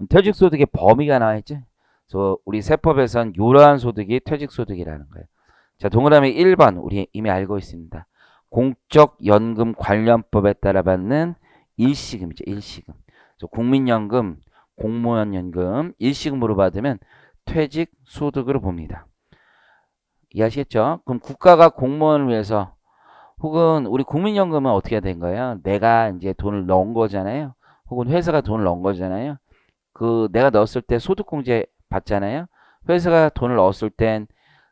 퇴직소득의 범위가 나와있지. 그래서 우리 세법에선 이러한 소득이 퇴직소득이라는 거예요. 자, 동그라미 1번 우리 이미 알고 있습니다. 공적연금관련법에 따라 받는 일시금이죠. 일시금. 그래서 국민연금, 공무원연금 일시금으로 받으면 퇴직소득으로 봅니다. 이해하시겠죠? 그럼 국가가 공무원을 위해서 혹은 우리 국민연금은 어떻게 된 거예요? 내가 이제 돈을 넣은 거잖아요. 혹은 회사가 돈을 넣은 거잖아요. 그 내가 넣었을 때 소득공제 받잖아요. 회사가 돈을 넣었을 땐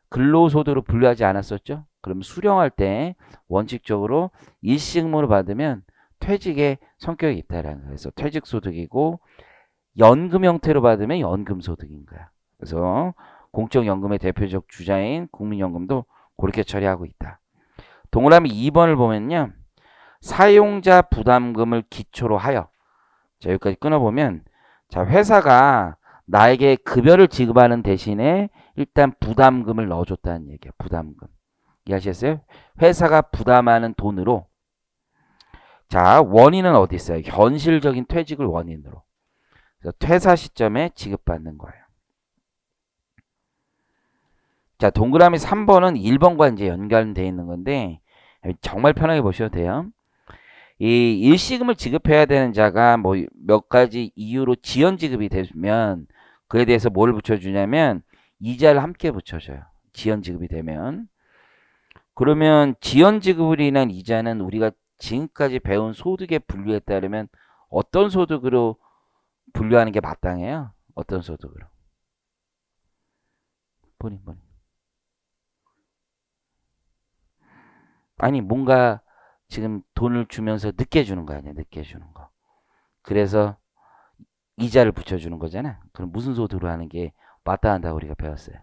근로소득으로 분류하지 않았었죠. 그럼 수령할 때 원칙적으로 일시금으로 받으면 퇴직의 성격이 있다라는 거예요. 그래서 퇴직소득이고 연금 형태로 받으면 연금소득인 거야. 그래서 공적연금의 대표적 주자인 국민연금도 그렇게 처리하고 있다. 동그라미 2번을 보면요. 사용자 부담금을 기초로 하여 자 여기까지 끊어보면 자 회사가 나에게 급여를 지급하는 대신에 일단 부담금을 넣어줬다는 얘기야. 부담금. 이해하셨어요? 회사가 부담하는 돈으로 자 원인은 어디 있어요? 현실적인 퇴직을 원인으로. 그래서 퇴사 시점에 지급받는 거예요. 자 동그라미 3번은 1번과 이제 연관되어 있는 건데 정말 편하게 보셔도 돼요. 이 일시금을 지급해야 되는 자가 뭐 몇 가지 이유로 지연 지급이 되면 그에 대해서 뭘 붙여주냐면 이자를 함께 붙여줘요. 지연 지급이 되면. 그러면 지연 지급으로 인한 이자는 우리가 지금까지 배운 소득의 분류에 따르면 어떤 소득으로 분류하는 게 마땅해요? 어떤 소득으로? 본인. 아니 뭔가 지금 돈을 주면서 늦게 주는 거 아니야? 늦게 주는 거. 그래서 이자를 붙여주는 거잖아. 그럼 무슨 소득으로 하는 게 마땅하다고 우리가 배웠어요.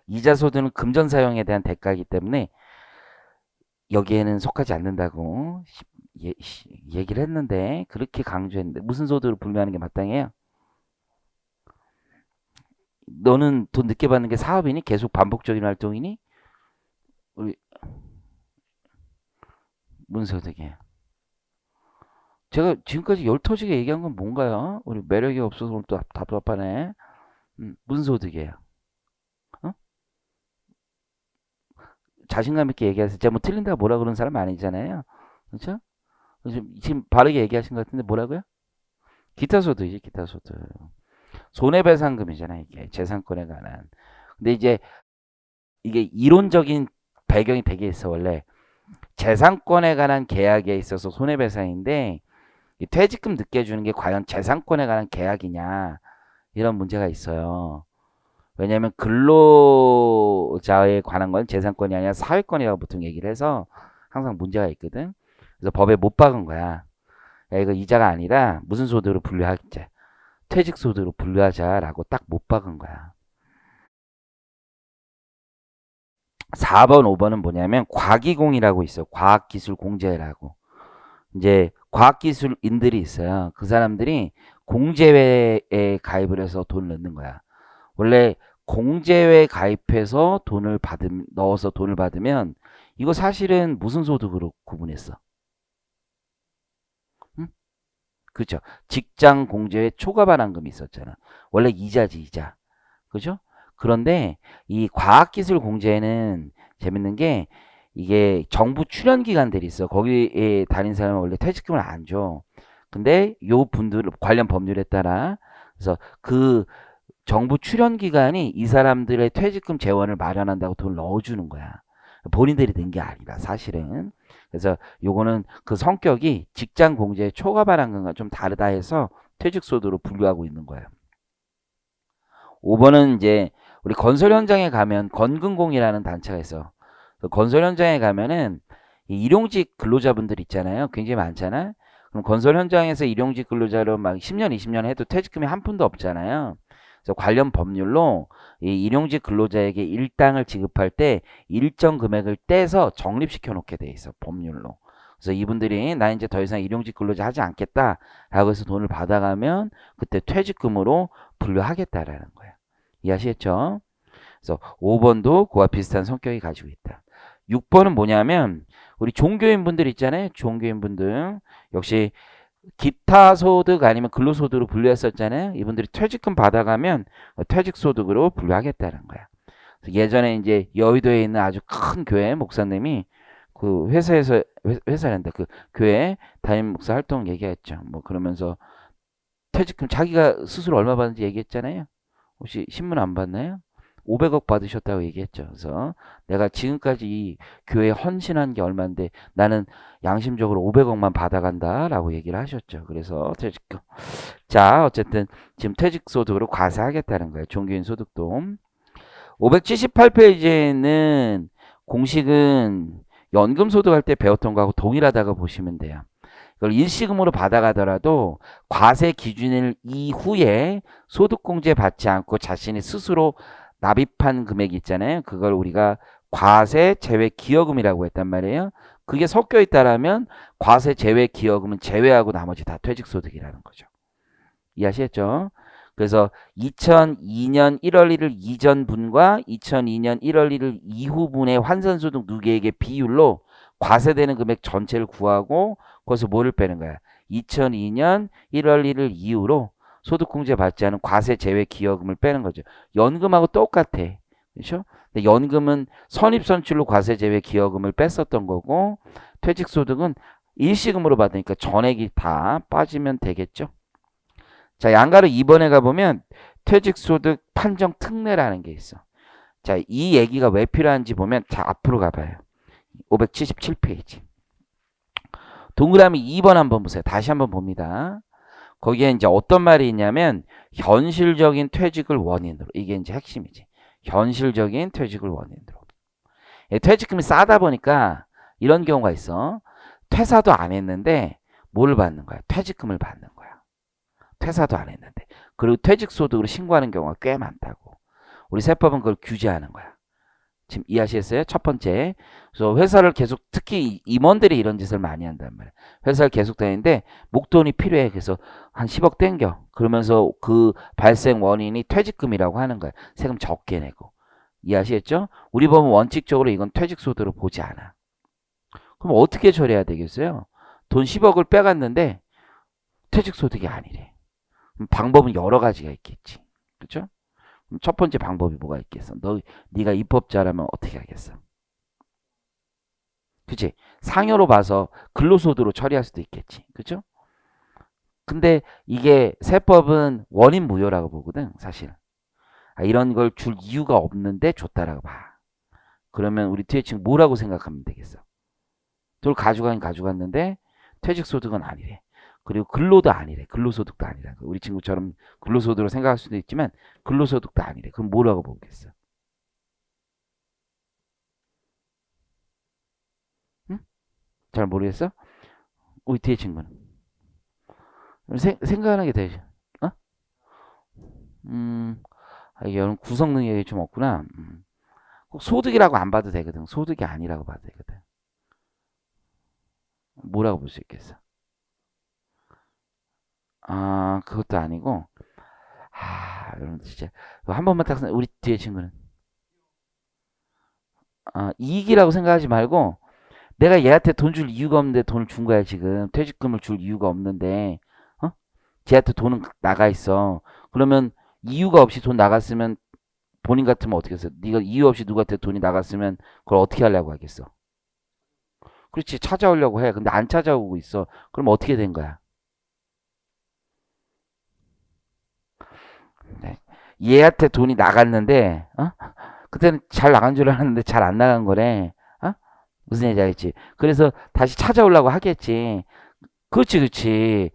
이자 소득은 금전 사용에 대한 대가이기 때문에 여기에는 속하지 않는다고 얘기를 했는데 그렇게 강조했는데 무슨 소득으로 분류하는 게 마땅해요? 너는 돈 늦게 받는 게 사업이니? 계속 반복적인 활동이니? 우리 무슨 소득이에요? 제가 지금까지 열 터지게 얘기한 건 뭔가요? 우리 매력이 없어서 오늘 또 답답하네. 무슨 소득이에요? 어? 자신감 있게 얘기하세요. 제가 뭐 틀린다고 뭐라 그러는 사람 아니잖아요. 그렇죠? 지금 바르게 얘기하신 것 같은데 뭐라고요? 기타 소득이지, 기타 소득. 손해배상금이잖아요, 이게. 재산권에 관한. 근데 이제 이게 이론적인 배경이 되게 있어, 원래. 재산권에 관한 계약에 있어서 손해배상인데, 이 퇴직금 늦게 주는 게 과연 재산권에 관한 계약이냐, 이런 문제가 있어요. 왜냐하면 근로자에 관한 건 재산권이 아니라 사회권이라고 보통 얘기를 해서 항상 문제가 있거든. 그래서 법에 못 박은 거야. 야, 이거 이자가 아니라 무슨 소득으로 분류하자. 퇴직 소득으로 분류하자라고 딱 못 박은 거야. 4번, 5번은 뭐냐면 과기공이라고 있어. 과학기술공제라고. 이제 과학기술인들이 있어요. 그 사람들이 공제회에 가입을 해서 돈을 넣는 거야. 원래 공제회 가입해서 넣어서 돈을 받으면 이거 사실은 무슨 소득으로 구분했어? 응? 그죠? 직장 공제회 초과 반환금이 있었잖아. 원래 이자지, 이자. 그죠? 그런데 이 과학기술 공제는 재밌는 게 이게 정부 출연 기관들이 있어. 거기에 다닌 사람은 원래 퇴직금을 안 줘. 근데 요 분들 관련 법률에 따라 그래서 그 정부 출연 기관이 이 사람들의 퇴직금 재원을 마련한다고 돈을 넣어주는 거야. 본인들이 낸 게 아니라 사실은. 그래서 요거는 그 성격이 직장 공제 초과 반환금과 좀 다르다 해서 퇴직소득으로 분류하고 있는 거예요. 5번은 이제 우리 건설 현장에 가면 건근공이라는 단체가 있어. 그 건설 현장에 가면은 이 일용직 근로자분들 있잖아요. 굉장히 많잖아. 그럼 건설 현장에서 일용직 근로자로 막 10년, 20년 해도 퇴직금이 한 푼도 없잖아요. 그래서 관련 법률로 이 일용직 근로자에게 일당을 지급할 때 일정 금액을 떼서 적립시켜 놓게 돼 있어. 법률로. 그래서 이분들이 나 이제 더 이상 일용직 근로자 하지 않겠다라고 해서 돈을 받아가면 그때 퇴직금으로 분류하겠다라는 거야. 이해하시겠죠? 그래서 5번도 그와 비슷한 성격이 가지고 있다. 6번은 뭐냐면 우리 종교인분들 있잖아요. 종교인분들 역시 기타 소득 아니면 근로소득으로 분류했었잖아요. 이분들이 퇴직금 받아가면 퇴직소득으로 분류하겠다는 거야. 예전에 이제 여의도에 있는 아주 큰 교회 목사님이 그 회사에서 회사란다 그 교회 담임 목사 활동 얘기했죠. 뭐 그러면서 퇴직금 자기가 스스로 얼마 받는지 얘기했잖아요. 혹시 신문 안 봤나요? 500억 받으셨다고 얘기했죠. 그래서 내가 지금까지 이 교회에 헌신한 게 얼마인데 나는 양심적으로 500억만 받아간다라고 얘기를 하셨죠. 그래서 퇴직금. 자, 어쨌든 지금 퇴직소득으로 과세하겠다는 거예요. 종교인 소득도. 578페이지에는 공식은 연금 소득할 때 배웠던 거하고 동일하다고 보시면 돼요. 이걸 일시금으로 받아가더라도 과세 기준일 이후에 소득공제 받지 않고 자신이 스스로 납입한 금액이 있잖아요. 그걸 우리가 과세 제외 기여금이라고 했단 말이에요. 그게 섞여 있다라면 과세 제외 기여금은 제외하고 나머지 다 퇴직소득이라는 거죠. 이해하시겠죠? 그래서 2002년 1월 1일 이전 분과 2002년 1월 1일 이후 분의 환산소득 누계액의 비율로 과세되는 금액 전체를 구하고 거기서 뭐를 빼는 거야? 2002년 1월 1일 이후로 소득공제 받지 않은 과세 제외 기여금을 빼는 거죠. 연금하고 똑같아. 그렇죠? 근데 연금은 선입선출로 과세 제외 기여금을 뺐었던 거고 퇴직소득은 일시금으로 받으니까 전액이 다 빠지면 되겠죠. 자, 양가로 2번에 가보면 퇴직소득 판정 특례라는 게 있어. 자, 이 얘기가 왜 필요한지 보면 자, 앞으로 가봐요. 577페이지. 동그라미 2번 한번 보세요. 다시 한번 봅니다. 거기에 이제 어떤 말이 있냐면 현실적인 퇴직을 원인으로. 이게 이제 핵심이지. 현실적인 퇴직을 원인으로. 퇴직금이 싸다 보니까 이런 경우가 있어. 퇴사도 안 했는데 뭘 받는 거야? 퇴직금을 받는 거야. 퇴사도 안 했는데. 그리고 퇴직소득으로 신고하는 경우가 꽤 많다고. 우리 세법은 그걸 규제하는 거야. 지금 이해하시겠어요? 첫 번째. 그래서 회사를 계속 특히 임원들이 이런 짓을 많이 한단 말이야. 회사를 계속 다니는데 목돈이 필요해. 그래서 한 10억 땡겨. 그러면서 그 발생 원인이 퇴직금이라고 하는 거야. 세금 적게 내고. 이해하시겠죠? 우리 법은 원칙적으로 이건 퇴직소득으로 보지 않아. 그럼 어떻게 처리해야 되겠어요? 돈 10억을 빼갔는데 퇴직소득이 아니래. 방법은 여러 가지가 있겠지. 그렇죠? 첫 번째 방법이 뭐가 있겠어? 네가 입법자라면 어떻게 하겠어? 그치? 상여로 봐서 근로소득으로 처리할 수도 있겠지. 그죠? 근데 이게 세법은 원인 무효라고 보거든, 사실. 이런 걸 줄 이유가 없는데 줬다라고 봐. 그러면 우리 뒤에 지금 뭐라고 생각하면 되겠어? 돈을 가져가긴 가져갔는데 퇴직소득은 아니래. 그리고 근로도 아니래. 근로소득도 아니라. 우리 친구처럼 근로소득으로 생각할 수도 있지만 근로소득도 아니래. 그럼 뭐라고 보겠어? 응? 잘 모르겠어? 우리 뒤에 친구는. 생각하는 게 되죠. 어? 여러분 구성 능력이 좀 없구나. 꼭 소득이라고 안 봐도 되거든. 소득이 아니라고 봐도 되거든. 뭐라고 볼 수 있겠어? 그것도 아니고. 여러분 진짜 한 번만 딱 우리 뒤에 친구는 이익이라고 생각하지 말고 내가 얘한테 돈 줄 이유가 없는데 돈을 준 거야 지금. 퇴직금을 줄 이유가 없는데 쟤한테 돈은 나가 있어. 그러면 이유가 없이 돈 나갔으면 본인 같으면 어떻게 했어? 네가 이유 없이 누구한테 돈이 나갔으면 그걸 어떻게 하려고 하겠어? 그렇지, 찾아오려고 해. 근데 안 찾아오고 있어. 그럼 어떻게 된 거야? 네. 얘한테 돈이 나갔는데 그때는 잘 나간 줄 알았는데 잘 안 나간 거래. 무슨 얘기인지 알겠지? 그래서 다시 찾아오려고 하겠지. 그렇지, 그렇지.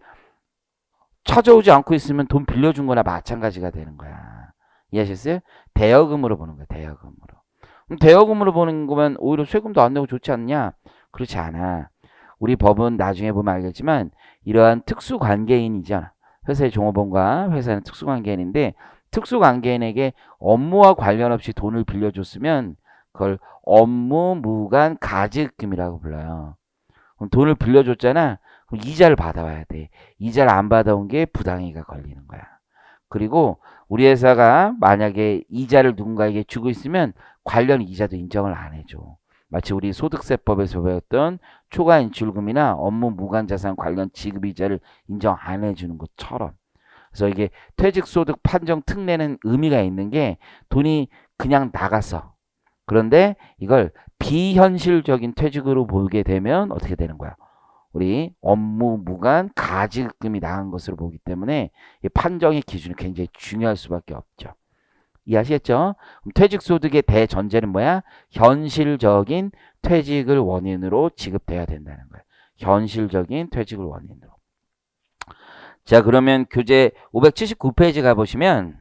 찾아오지 않고 있으면 돈 빌려준 거나 마찬가지가 되는 거야. 이해하셨어요? 대여금으로 보는 거야, 대여금으로. 그럼 대여금으로 보는 거면 오히려 세금도 안 내고 좋지 않냐? 그렇지 않아. 우리 법은 나중에 보면 알겠지만 이러한 특수관계인이잖아. 회사의 종업원과 회사는 특수관계인인데 특수관계인에게 업무와 관련 없이 돈을 빌려줬으면 그걸 업무무관 가지금이라고 불러요. 그럼 돈을 빌려줬잖아. 그럼 이자를 받아와야 돼. 이자를 안 받아온 게 부당이가 걸리는 거야. 그리고 우리 회사가 만약에 이자를 누군가에게 주고 있으면 관련 이자도 인정을 안 해줘. 마치 우리 소득세법에서 배웠던 초과 인출금이나 업무 무관자산 관련 지급이자를 인정 안 해주는 것처럼. 그래서 이게 퇴직소득 판정 특례는 의미가 있는 게 돈이 그냥 나갔어. 그런데 이걸 비현실적인 퇴직으로 보게 되면 어떻게 되는 거야? 우리 업무 무관 가지급금이 나간 것으로 보기 때문에 이 판정의 기준이 굉장히 중요할 수밖에 없죠. 이해하시겠죠? 그럼 퇴직소득의 대전제는 뭐야? 현실적인 퇴직을 원인으로 지급돼야 된다는 거예요. 현실적인 퇴직을 원인으로. 자, 그러면 교재 579페이지 가보시면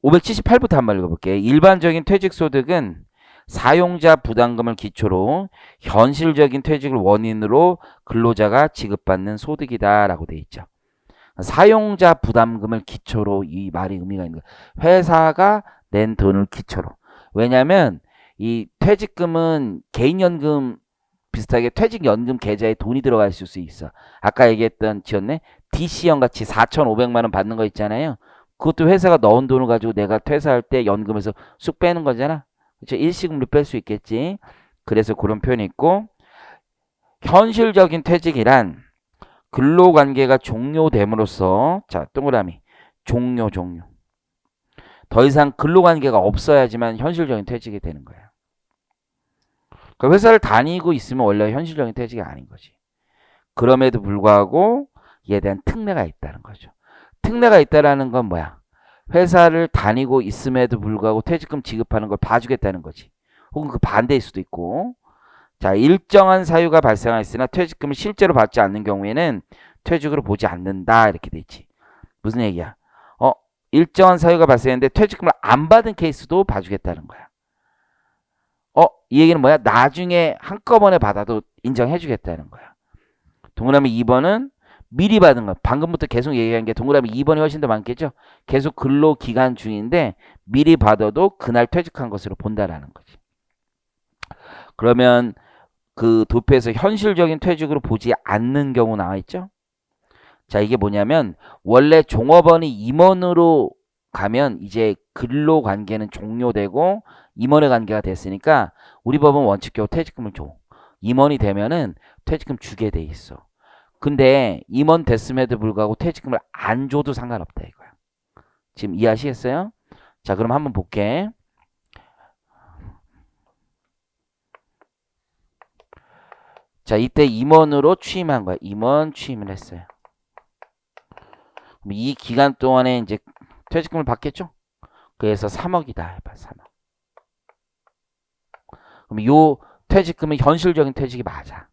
578부터 한번 읽어볼게요. 일반적인 퇴직소득은 사용자 부담금을 기초로 현실적인 퇴직을 원인으로 근로자가 지급받는 소득이다라고 되어 있죠. 사용자 부담금을 기초로 이 말이 의미가 있는 거예요. 회사가 낸 돈을 기초로. 왜냐하면 이 퇴직금은 개인연금 비슷하게 퇴직연금 계좌에 돈이 들어갈 수 있어. 아까 얘기했던 지었네. DC형 같이 4,500만 원 받는 거 있잖아요. 그것도 회사가 넣은 돈을 가지고 내가 퇴사할 때 연금에서 쑥 빼는 거잖아. 그렇죠? 일시금으로 뺄 수 있겠지. 그래서 그런 표현이 있고, 현실적인 퇴직이란 근로관계가 종료됨으로써, 자, 동그라미, 종료. 더 이상 근로관계가 없어야지만 현실적인 퇴직이 되는 거야. 그러니까 회사를 다니고 있으면 원래 현실적인 퇴직이 아닌 거지. 그럼에도 불구하고 이에 대한 특례가 있다는 거죠. 특례가 있다라는 건 뭐야? 회사를 다니고 있음에도 불구하고 퇴직금 지급하는 걸 봐주겠다는 거지. 혹은 그 반대일 수도 있고. 자, 일정한 사유가 발생하였으나 퇴직금을 실제로 받지 않는 경우에는 퇴직으로 보지 않는다 이렇게 돼 있지. 무슨 얘기야? 일정한 사유가 발생했는데 퇴직금을 안 받은 케이스도 봐주겠다는 거야. 이 얘기는 뭐야? 나중에 한꺼번에 받아도 인정해주겠다는 거야. 동그라미 2번은 미리 받은 거. 방금부터 계속 얘기한 게 동그라미 2번이 훨씬 더 많겠죠? 계속 근로기간 중인데 미리 받아도 그날 퇴직한 것으로 본다라는 거지. 그러면 그 도표에서 현실적인 퇴직으로 보지 않는 경우 나와 있죠? 자, 이게 뭐냐면 원래 종업원이 임원으로 가면 이제 근로관계는 종료되고 임원의 관계가 됐으니까 우리 법은 원칙적으로 퇴직금을 줘. 임원이 되면은 퇴직금 주게 돼 있어. 근데 임원 됐음에도 불구하고 퇴직금을 안 줘도 상관없다 이거야. 지금 이해하시겠어요? 자, 그럼 한번 볼게. 자, 이때 임원으로 취임한 거야. 임원 취임을 했어요. 그럼 이 기간 동안에 이제 퇴직금을 받겠죠? 그래서 3억이다 해봐. 3억. 그럼 요 퇴직금은 현실적인 퇴직이 맞아.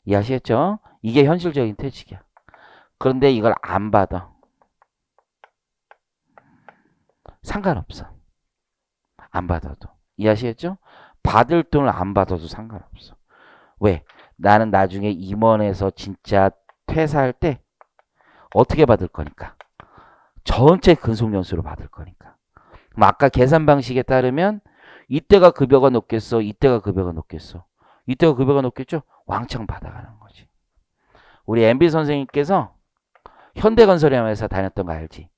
이해하시겠죠? 이게 현실적인 퇴직이야. 그런데 이걸 안 받아. 상관없어. 안 받아도. 이해하시겠죠? 받을 돈을 안 받아도 상관없어. 왜? 나는 나중에 임원에서 진짜 퇴사할 때 어떻게 받을 거니까. 전체 근속연수로 받을 거니까. 그럼 아까 계산 방식에 따르면 이때가 급여가 높겠어? 이때가 급여가 높겠어? 이때가 급여가 높겠죠? 왕창 받아가는 거지. 우리 MB 선생님께서 현대건설이라는 회사 다녔던 거 알지?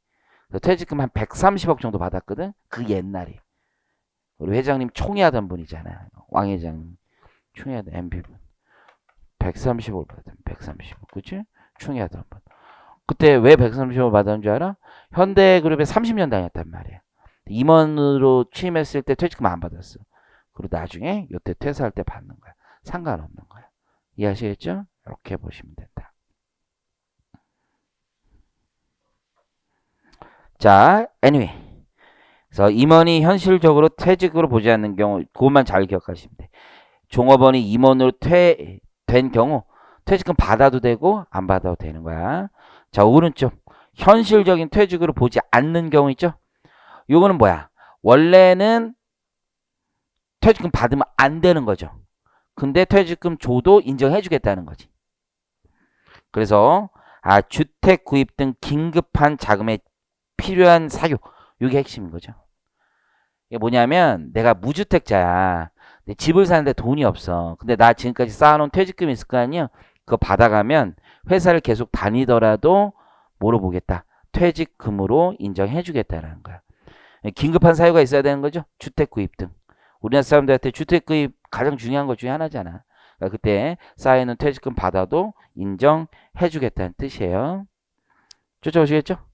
퇴직금 한 130억 정도 받았거든? 그 옛날에. 우리 회장님 총회하던 분이잖아요. 왕 회장님. 총회하던 MB분. 130억 받았던 130억. 그치? 총회하던 분. 그때 왜 130억 받았는 줄 알아? 현대그룹에 30년 다녔단 말이야. 임원으로 취임했을 때 퇴직금 안 받았어. 그리고 나중에 요때 퇴사할 때 받는 거야. 상관없는 거야. 이해하시겠죠? 이렇게 보시면 된다. 자, anyway. 그래서 임원이 현실적으로 퇴직으로 보지 않는 경우, 그것만 잘 기억하시면 돼. 종업원이 임원으로 된 경우 퇴직금 받아도 되고 안 받아도 되는 거야. 자, 오른쪽. 현실적인 퇴직으로 보지 않는 경우 있죠? 요거는 뭐야? 원래는 퇴직금 받으면 안 되는 거죠. 근데 퇴직금 줘도 인정해 주겠다는 거지. 그래서 주택 구입 등 긴급한 자금에 필요한 사유. 이게 핵심인 거죠. 이게 뭐냐면 내가 무주택자야. 내 집을 사는데 돈이 없어. 근데 나 지금까지 쌓아놓은 퇴직금이 있을 거 아니야? 그거 받아가면 회사를 계속 다니더라도 뭐로 보겠다? 퇴직금으로 인정해 주겠다는 거야. 긴급한 사유가 있어야 되는 거죠. 주택 구입 등. 우리나라 사람들한테 주택금이 가장 중요한 것 중에 하나잖아. 그러니까 그때 쌓여있는 퇴직금 받아도 인정해주겠다는 뜻이에요. 쫓아오시겠죠?